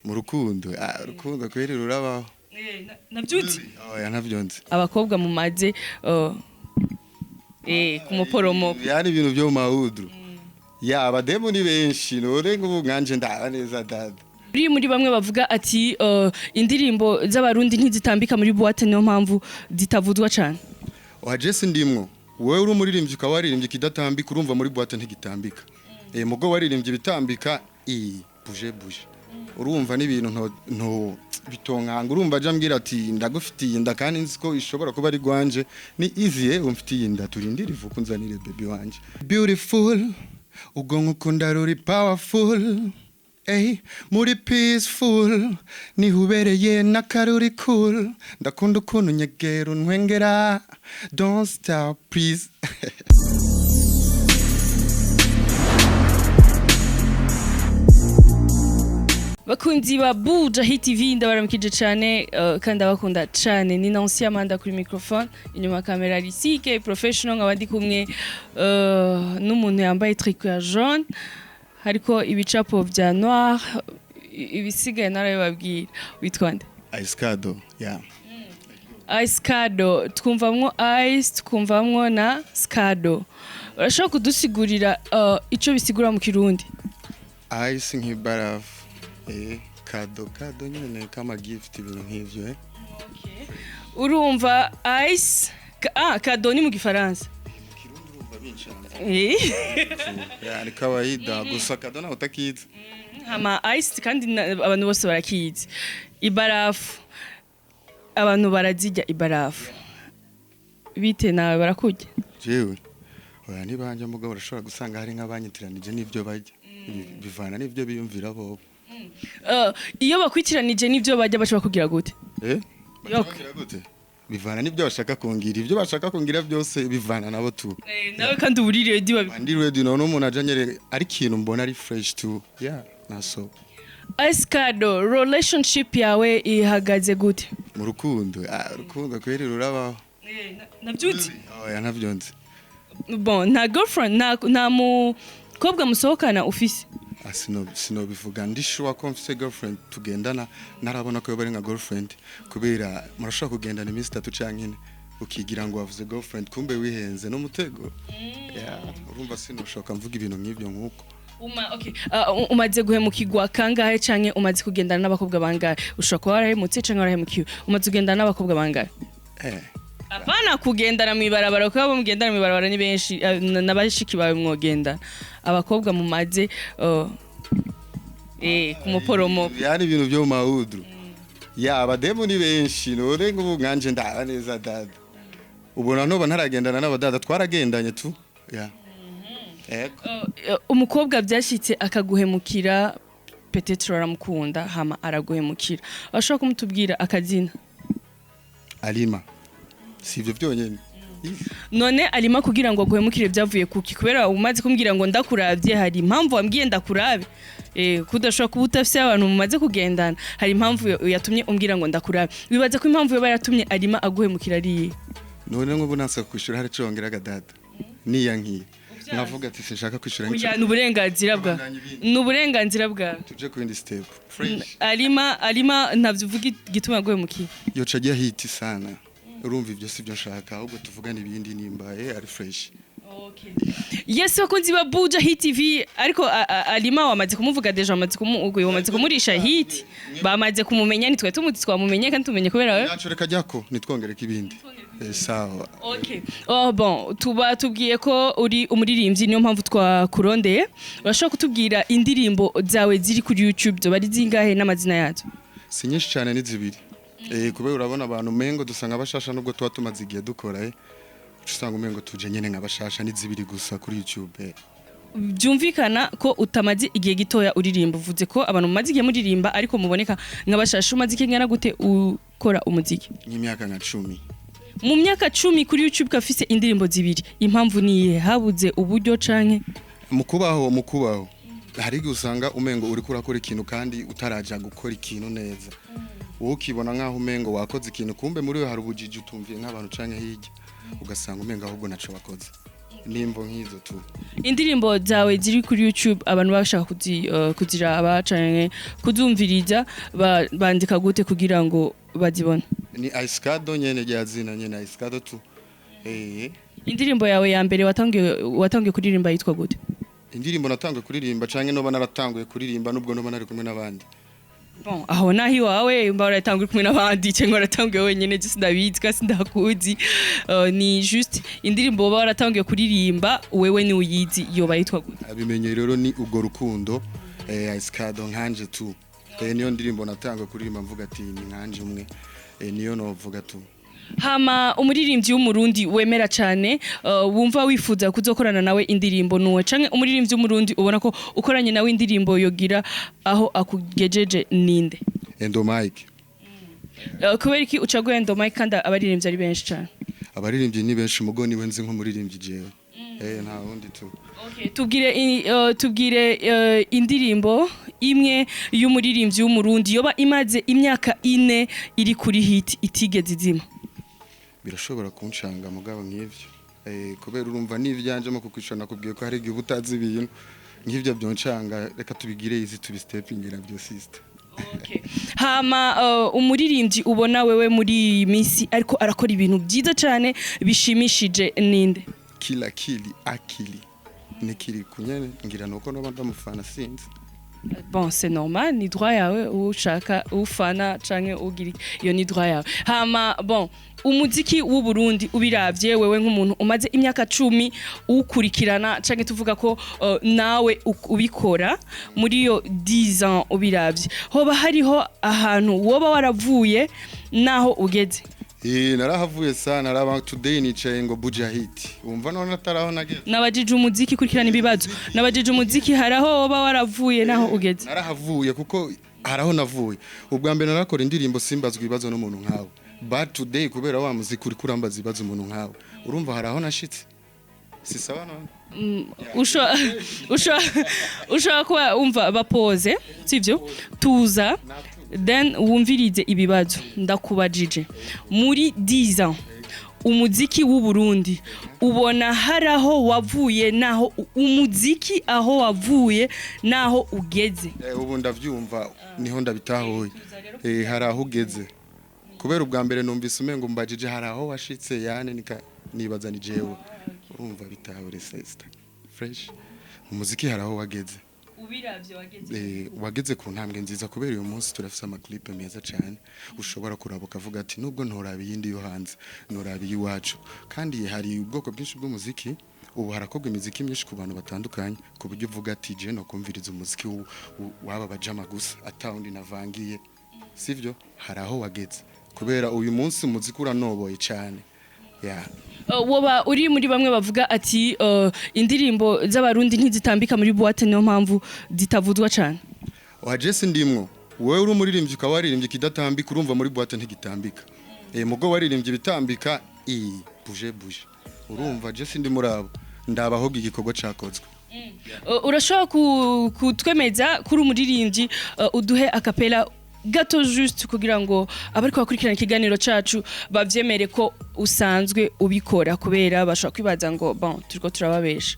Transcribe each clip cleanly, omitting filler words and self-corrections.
mu rukundo urukundo kweri rurabaho navyuzi oya ntavyonze abakobwa mu maze ku muporomo yani ibintu byo mu mahudru yaba demo ni benshi none ngo nganje ndaba neza dada muri bamwe bavuga ati indirimbo z'abarundi ntizitambika muri boîte niyo mpamvu zitavuzwa cyane Jesse ndimwo wewe uri umuririmbyi ukaba waririmbye kidatambika urumva muri boîte ntigitambika mugo waririmbye bitambika buje urumva n'ibintu nto bitonkanga urumva aje ambwira ati ndagufitiye inda kandi nzi ko ishobora kuba ari gwanje ni easy umfitiye inda turindira ivuko nzanire baby wanje beautiful ugongo kunda ruri powerful muri peaceful ni hubereye nakaruri cool ndakunda ukuntu nyegera ntwengera don't stop please bakunzi ba Buja Hit TV ndabaramukije cyane kandi abakunda cyane ni Nancy Amanda kuri microphone inyuma kamera ari CK professional nkabandi kumwe n'umuntu yambaye tricot ya jaune hariko ibicapo vya noir ibisigaye narababwira witwande Ice yeah Ice Cado twumvamwo ice twumvamwo na Scado urashobora kudusigurira ico bisigura mu kirundi ice nk'ibarafu kado nyine kama gift ibintu nk'ivyo okay urumva ice kado ni mu gifaransa kirundi urumva bincana yani kawaida gusa kado na utakizi hama ice kandi abantu bose barakizi ibarafu abantu barazijya ibarafu bite nawe barakurya jewe oya nibanje mugabo urashobora gusanga hari nk'abanyitiranije n'ivyo bajya bivana n'ivyo biyumvira bobo iyo bakwitiranije n'ivyo bajya bashobora kugira gute bakira gute bivana n'ibyo bashaka kungira ibyo bashaka kungira byose bivana nabo tu nawe kandi uri ready ndi ready none umuntu ajanyere ari kintu mbona ari fresh tu yeah naso Ice Cado relationship yawe ihagaze gute mu rukundo urukundo kweri rurabaho navyuzi oya ntavyonze bon nta girlfriend nta mukobwa musohokana ufise sino bivuga ndishuwa ko mfise girlfriend tugendana narabona ko bari nka girlfriend kubera murashaka kugendana iminsi 3 canke 4 ukigira ngo wavuze girlfriend kumbe wihenze no mutego urumva sinoshoka mvuga ibintu nk'ivyo nkuko okay umaze guhemukirwa kangahe canke umaze kugendana n'abakobwa bangahe ushobora kuba warahemutse canke warahemukiwe umaze kugendana n'abakobwa bangahe apana kugendana mwibarabara ko mugendana mwibarabara ni benshi nabashiki bawe mwogenda abakobwa mumaze ku muporomo yani ibintu byo mu mahudru yaba demo ni benshi none ngo nganje ndaba neza dada ubona no ntaragendana n'abadada twaragendanye tu umukobwa byashitse akaguhemukira peut-être aramukunda hama araguhemukira ashobora kumutubwira akazina Alima sivyo byonyene none Alima kugira ngo aguhemukire byavuye kuki kubera umaze kumbwira ngo ndakuravye hari impamvu wambwiye ndakurabe kudashobora kuba utafise abantu mumaze kugendana hari impamvu yatumye umbwira ngo ndakurabe wibaza ko impamvu yo baratumye Alima aguhemukira ari none ngo bunasa kwishura hari congera gadada niyankiye navuga ati sinshaka kwishura nk'icyo n'uburenganzira bwawe tuje ku indi step Alima ntavyuvuga gituma aguhemukiye yoca ajya hiti sana urumva ibyo sivyo nshaka ahubwo tuvugana ibindi nimbaye ari fresh okay yes bakunzi ba Buja Hit TV ariko Alima wamaze kumuvuga deja wamaze kumurisha hit bamaze kumumenya nitwe tumuti twamumenye kandi tumenye kubera wewe naco reka jyako nitwongereka ibindi sawa okay bon tuba tubwiye ko uri umuririmbyi niyo mpamvu twakurondeye urashobora kutubwira indirimbo zawe ziri kuri YouTube zo bari zingahe n'amazina yazo sinyinshi cyane ni zibiri kubera urabona abantu mengo dusanga bashasha nubwo tuba tumaze igihe dukora usanga umengo tuje nyene nk'abashasha ni zibiri gusa kuri YouTube byumvikana ko utamaze igihe gitoya uririmba uvuze ko abantu mumaze igihe muririmba ariko muboneka nk'abashasha umaze ikingana gute ukora umuziki nk'imyaka nka 10 mu myaka 10 kuri YouTube kafise indirimbo zibiri impamvu niye habuze uburyo canke mukubaho hari gusanga umengo uri kurakora ikintu kandi utaraja gukora ikintu neza wowe ukibona nkaho umengo wakoze ikintu kumbe muri we hari ubujiji utumviye nk'abantu canke hirya ugasanga umenga ahubwo naco bakoze nimbo nk'izo tu. Indirimbo zawe ziri kuri YouTube abantu bashaka kuzira abacanye kuzumviriza bandika gute kugira ngo bazibone? Ni Iskado nyene ryazina nyene Iskado tu. Indirimbo yawe ya mbere watangiye kuririmba yitwa gute? Indirimbo natangiye kuririmba canke no banaratanguye kuririmba nubwo no banari kumwe n'abandi. Bon, aho nahi wawe mba uratanguye kumwe n'abandi cyangwa uratanguye wenyene je sindabizika sindakuzi. Ni just indirimbo baba waratangiye kuririmba wewe ni uyizi yoba yitwa gute? Abimenye rero ni ubwo rukundo Iskado nkanje tu. Niyo ndirimbo natangiye kuririmba mvuga ati ni nkanje umwe. Niyo novuga tu. Hama umuririmbyi w'umurundi wemera cyane wumva wifuza kuzokorana nawe indirimbo nuwe canke umuririmbyi w'umurundi ubona ko ukoranye nawe indirimbo yogira aho akugejeje ninde? Endo Mike. Kubera iki ucaguye Endo Mike kandi abaririmbyi ari benshi cyane? Abaririmbyi ni benshi mugo niwe nzi nk'umuririmbyi jewe. Nta wundi tu. Okay, tubwire indirimbo imwe y'umuririmbyi w'umurundi yoba imaze imyaka 4 iri kuri hit itigeze izima. Birashobora kunshanga mugabo nk'ivyo kubera urumva n'ivyanjemo kukwishana kubwiye ko hari igihe utazi ibintu nk'ivyo byoncanga reka tubigire izi tubistepingira byo sister. Okay. Hama umuririmbyi ubona wewe muri misi ariko arakora ibintu byiza cyane bishimishije ninde? Kila akili nikiri kunyene ngira nuko no bandamufana sinzi. Bon, c'est normal, ni droit yawe ushaka ufana canke ugira iyo ni droit yawe. Hama bon, umuziki w'u Burundi ubiravye wewe nk'umuntu umaze imyaka 10 ukurikirana canke tuvuga ko nawe ubikora muri yo 10 ans ubiravye. Hoba hariho ahantu woba waravuye naho ugeze? Narahavuye sana naraba today nicaye ngo Bujahit. Umva none ataraho nageze. Nabajije umuziki kurikirana ibibazo. Nabajije umuziki haraho woba waravuye naho ugeze. Narahavuye kuko haraho navuye. Ubwa mbere narakora indirimbo simbazwa ibibazo n'umuntu nkawe. But today kubera wa muziki uri kurambaza ibibazo umuntu nkawe. Urumva haraho nashitse. Si sawa none. Usho kwa umva bapoze, sivyo? Tuza then wumvirize ibibazo ndakubajije muri 10 ans umuziki w'u Burundi ubona haraho wavuye naho umuziki aho wavuye naho ugeze? Ubu ndavyumva niho ndabitahoye. Haraho ugeze kubera ubwa mbere numvise umengo mbajije haraho washitse yane nibaza ni jewe. Urumva bitahure sister fresh umuziki haraho wageze. Ubiravye wageze wageze ku ntambwe nziza kubera uyu munsi turafise ama clip meza cyane ushobora kurabuka avuga ati nubwo ntoraba yindi yo hanze ntoraba iwacu kandi hari ubwoko bwinshi bw'umuziki ubu harakogwa imiziki myinshi ku bantu batandukanye ku buryo uvuga ati je no kumviriza umuziki waba bajama gusa atawundi navangiye sivyo haraho wageze kubera uyu munsi umuziki uranoboye cyane woba uri muri bamwe bavuga ati indirimbo z'abarundi ntizitambika muri boîte niyo mpamvu zitavuzwa cyane? Jesse ndimwo wewe uri umuririmbyi ukaba waririmbye kidatambika urumva muri boîte ntigitambika mugo waririmbye bitambika buje urumva Jesse ndi murabo ndabaho igikorwa cakozwe. Urashobora kutwemeza kuri umuririmbyi uduhe acapella gato juste kugira ngo abariko bakurikirana ikiganiro cacu bavyemere ko usanzwe ubikora kubera bashaka kwibaza ngo bon turiko turababesha.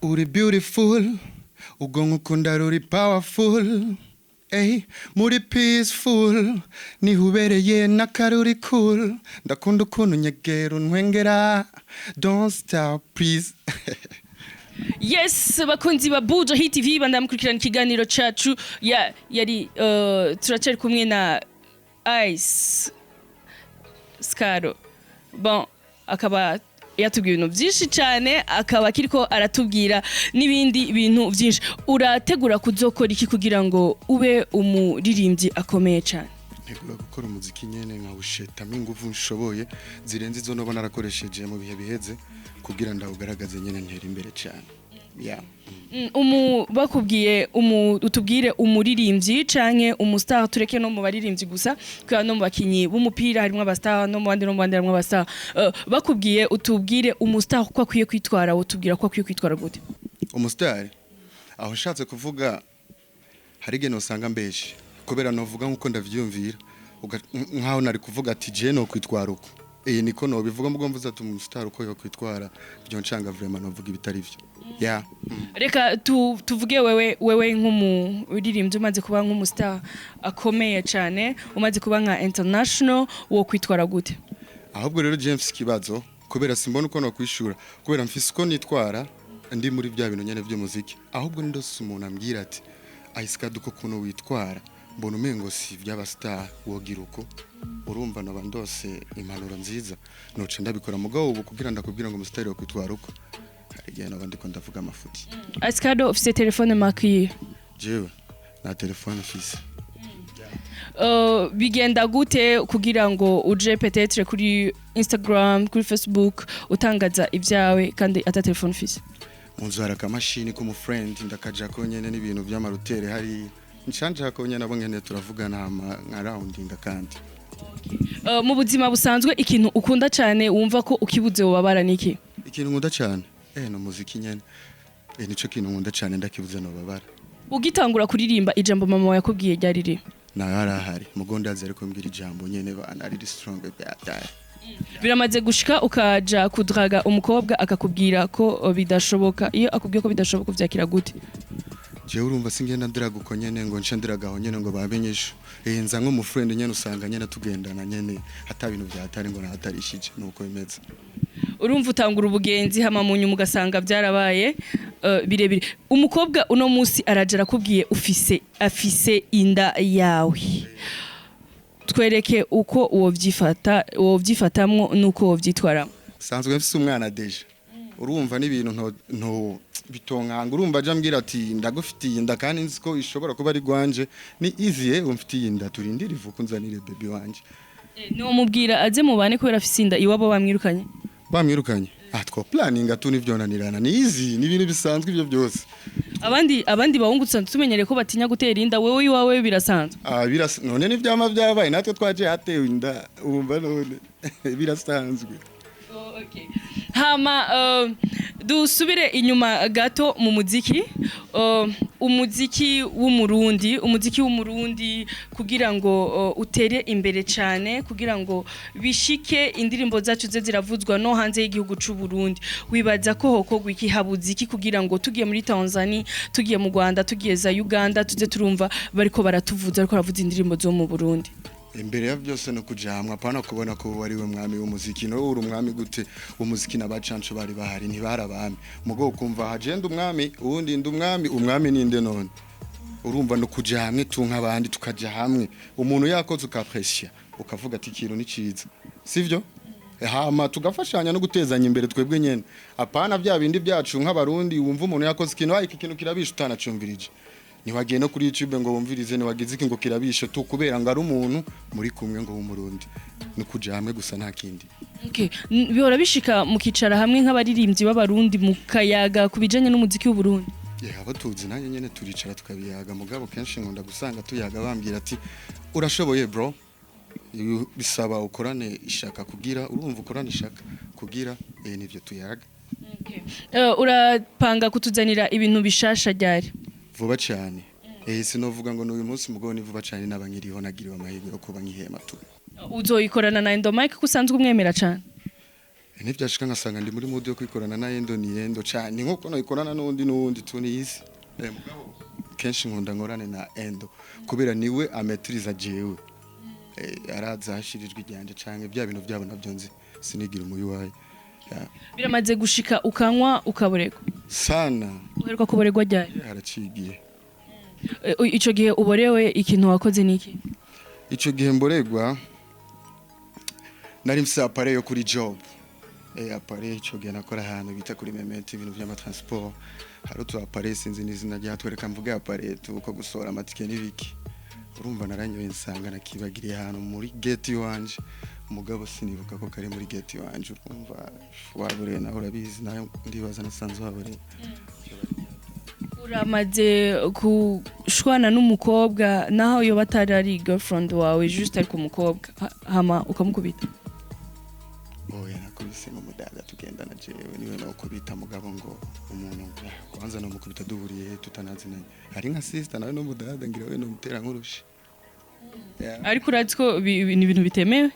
Uri beautiful ugongo kunda uri powerful muri peaceful ni hubereye nakaruri cool ndakunda ukuntu nyegera ntwengera don't stop please. Yes, bakunzi ba Buja Hit TV bandamukurikirana ikiganiro cacu yari turacari kumwe na Ice Skaro. Bon, akaba yatubwiye ibintu byinshi cyane akaba kiriko aratubwira n'ibindi bintu byinshi. Urategura kuzokora iki kugira ngo ube umuririmbyi akomeye cyane? Ntegura gukora umuziki nyene nkawushetamo ingufu nshoboye zirenze izo nobona narakoresheje mu bihe biheze kugira ndawugaragaze nyene ntera imbere cyane. Bakubwiye utubwire umuririmbyi canke umustar tureke no mu baririmbyi gusa kwa no mu bakinyi b'umupira harimo abastar no mu bandi harimo abastar. Bakubwiye utubwire umustar ko akwiye kwitwara utubwira ko akwiye kwitwara gute? Umustar aho nshatse kuvuga hari gene usanga mbeshe kubera novuga nkuko ndavyumvira nkaho nari kuvuga ati je no kwitwara uko niko no bivuga mubwo mvuze ati umustar uko yo kwitwara byo ncanga vraiment novuga ibitari byo ya reka tuvuge wewe nk'umuririmbyi umaze kuba nk'umustar akomeye cyane umaze kuba nka international wo kwitwara gute ahubwo rero James kibazo kubera simbona uko no kwishura kubera mfise uko nitwara ndi muri bya bintu nyene by'umuziki ahubwo ndose umuntu ambwira ati Aiska duko kuno witwara mbona umengo si by'abastar wogira uko urumva no bandose impanuro nziza noce ndabikora mugabo ubu kugira ndakubwira ngo umustar wo kwitwara uko hari n'abandi ko ndavuga amafuti Aiska ufite telefone makiye jewe na telefone fise bigenda gute kugira ngo uje peut-être kuri Instagram kuri Facebook utangaza ibyawe kandi ata telefone fise munzu haraka mashini ko mu friend ndakaja ko nyene n'ibintu by'amarutere hari nshanje ko nyene abo nyene turavugana nka rounding kandi mu buzima busanzwe ikintu ukunda cyane wumva ko ukibuze wababara niki ikintu nkunda cyane no muziki nyene nico kintu nkunda cyane ndakibuze no babara ugitangura kuririmba ijambo mama yakubwiye ryariri na yarahari mugonda azere ko mbwira ijambo nyene bana ari strong byatari biramaze gushika ukaja kudraga umukobwa akakubwira ko bidashoboka iyo akubwiye ko bidashoboka vyakira gute je urumva singenda ndiraga uko nyene ngo nce ndiragaho nyene ngo babenyesho nza nko mu friend nyene usanga nyene tugendana nyene hata bintu byatari ngo nahatarishije nuko bimeze urumva utangura ubugenzi hama munyu mugasanga byarabaye birebire umukobwa uno musi arajara kubwiye afise inda yawe twereke uko uwo vyifatamwo nuko wo vyitwaramo sanzwe mfise umwana deje urumva n'ibintu nto bitonkanga urumva aje ambwira ati ndagufitiye inda kandi nzi ko ishobora kuba ari gwanje ni easy umfitiye inda turindira ivuko nzanire baby wanje no mubwira aze mubane kubera afise inda iwabo bamwirukanye two planning atu nivyonanirana ni easy ni ibintu bisanzwe ibyo byose abandi bahungutse tumenyere ko batinya gutera inda wewe iwawe birasanzwe none ni vyama byabaye natwe twaje hatewe inda umva none birasanzwe okay hama dusubire inyuma gato mu muziki umuziki w'umurundi kugira ngo utere imbere cyane kugira ngo bishike indirimbo zacu ze ziravuzwa no hanze y'igihugu c'u Burundi wibaza ko hokogwa iki habuziki kugira ngo tugiye muri Tanzania tugiye mu Rwanda tugiye za Uganda tuze turumva bariko baratuvuza ariko baravuza indirimbo zo mu Burundi imbere ya byose no kujamwa pana kubona ko wari we mwami w'umuziki no uri umwami gute umuziki n'abacanco bari bahari ntibarabami mugo kumva hagenda umwami uwundi umwami ninde none urumva no kuja hamwe tunka abandi tukaja hamwe umuntu yakoze ukapressia ukavuga ati ikintu ni ciza sivyo hama tugafashanya no gutezanya imbere twebwe nyene apana bya bindi byacu nk'abarundi wumva umuntu yakoze ikintu iki kintu kirabisha utanacumvirije niwagiye no kuri YouTube ngo wumvirize niwagize iki ngo kirabishe tu kubera ngo ari umuntu muri kumwe ngo w'umurundi no kuja hamwe gusa nta kindi okay bihora bishika mukicara hamwe nk'abaririmbyi b'abarundi mukayaga kubijanye n'umuziki w'u Burundi abo tuzi nanjye nyene turicara tukabiyaga mugabo kenshi nkunda gusanga tuyaga bambwira ati urashoboye bro bisaba ukorane ishaka kugira urumva ukorane ishaka kugira nivyo tuyaga okay urapanga kutuzanira ibintu bishasha ryari vuba cyane sinovuga ngo n'uyu munsi mugabo ni vuba cyane nabanyiriho nagiriwe amahirwe yo kuba nkihema tu uzoyikorana na Endo Mike kusanzwe umwemera cyane ntibyashika ngasanga ndi muri mood yo kwikorana na Endo ni Endo cyane nkuko nayikorana n'undi tunisi mugabo kenshi nkunda ngorane na Endo kubera niwe ametriza jewe araza hashirijwe ijyanje canke bya bintu byabo navyo nzi sinigira umuyi waye biramaze gushika ukanywa ukaborego sana uheruka kuboregwa ryari haracigiye ico gihe uborewe ikintu wakoze niki ico gihe mboregwa nari mfise appareil yo kuri job appareil ico gihe nakora ahantu bita kuri Memento ibintu by'ama transport hari utu appareil sinzi n'izina ryatwereka mvuga appareil tuko gusora amatike n'ibiki urumva naranyoye nsanga nakibagiriye ahantu muri gate wanje umugabo sinibuka ko kari muri gate wanje urumva wabure naho urabizi nayo ndibaza nasanzwe wabure uramaze kushwana n'umukobwa naho yo batari girlfriend wawe just ariko umukobwa hama ukamukubita oya nakubise nk'umudaga tugendana jewe niwe no kubita mugabo ngo umuntu kwanza no mukubita duhuriye tutanazinanye hari nka sister nawe no mudaga ngira we no mutera nkurushi ariko urazi ko ni ibintu bitemewe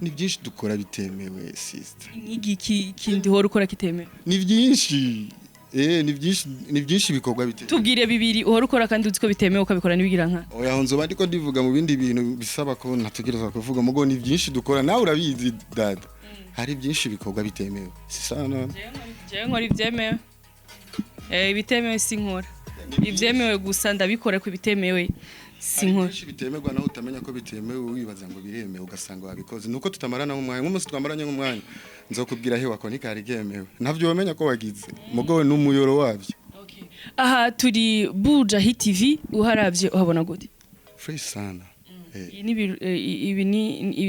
ni byinshi dukora bitemewe sister. N'igiki kindi hora ukora kitemewe? Ni byinshi ni byinshi bikorwa bitemewe. Tubwire bibiri uhora ukora kandi uzi ko bitemewe ukabikora nibigira nka. Oya nzoba ndiko ndivuga mu bindi bintu bisaba ko nategerezwa kuvuga mugo ni byinshi dukora nawe urabizi dada. Hari byinshi bikorwa bitemewe. Si sana. Jewe nkora ibyemewe. Ibitemewe sinkora. Ibyemewe gusa ndabikora ko bitemewe sinkora. Byinshi bitemerwa naho utamenya ko bitemewe wibaza ngo biremewe ugasanga wabikoze. Nuko tutamarana nk'umwanya nk'umunsi twamaranye nk'umwanya nzokubwira he wako nikari gemewe. Navyo wamenya ko wagize. Mugo n'umuyoro wavyo. Aha turi Buja Hit TV uharavye uhabona gute? Fresh sana. Ibi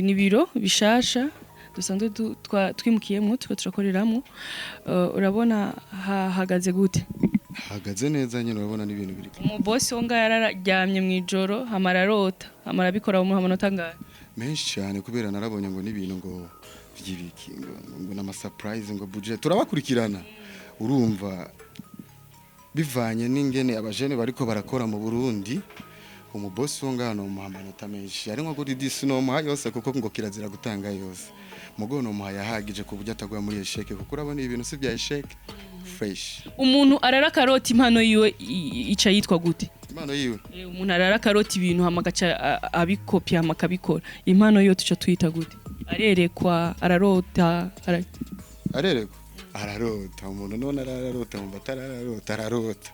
ni biro bishasha dusanzwe twimukiyemo turakoreramwo urabona hahagaze gute? Hagaze neza nyine urabona n'ibintu biri. Umubosi wonga yararyamye mwijoro hamararota bikora mu hamanota ngahe? Menshi cyane kubera narabonye ngo n'ibintu ngo byibiki ngo nama surprise ngo budget turabakurikirana urumva bivanye n'ingene abajene bariko barakora mu Burundi umubosi wonga hano mu hamanota menshi ari nko kuri disi no mu yose kuko ngo kirazira gutanga yose mugono mu yahagije ku buryo atagwa muri esheke kuko urabona ibintu si bya esheke fresh. Umuntu arara karoti impano yiwe ica yitwa gute? Impano yiwe umuntu arara karoti ibintu hamagaca abikopya hamakabikora impano yo tuca tuyita gute? Arerekwa ararota arerekwa ararota umuntu none ararota mu batararota ararota.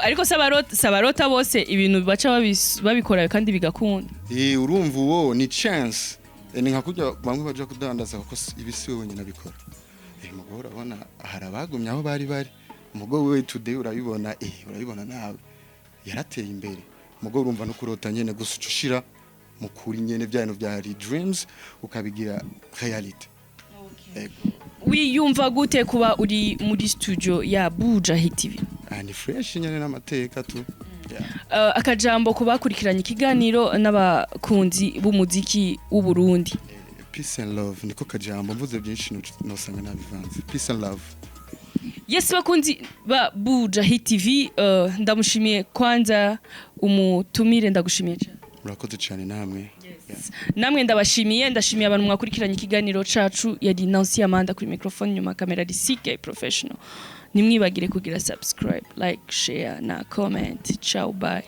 Ariko sabarota bose ibintu baca babikora kandi bigakunda. Urumva uwo ni chance. Ni nka kujya bamwe baje kudandaza kuko ibisiwe wenyine abikora. Mugo urabona harabagumye aho bari mugo we today urabibona nawe yarateye imbere mugo urumva no kurota nyene gusa ucushira mukuri nyene bya bintu bya dreams ukabigira reality. Wiyumva gute kuba uri muri studio ya Buja Hit TV? Ni fresh nyene n'amateka tu. Akajambo kubakurikiranye ikiganiro n'abakunzi b'umuziki w'u Burundi. Peace and love niko kajambo mvuze byinshi nosanga nabivanze. Peace and love. Yes bakunzi ba Buja Hit TV ndamushimiye kwanza umutumire ndagushimiye cyane. Murakoze cyane namwe. Namwe ndabashimiye ndashimiye abantu mwakurikiranye ikiganiro cacu yari Nancy Amanda kuri microphone nyuma kamera di CK Professional. Nimwibagire kugira subscribe, like, share na comment. Ciao, bye.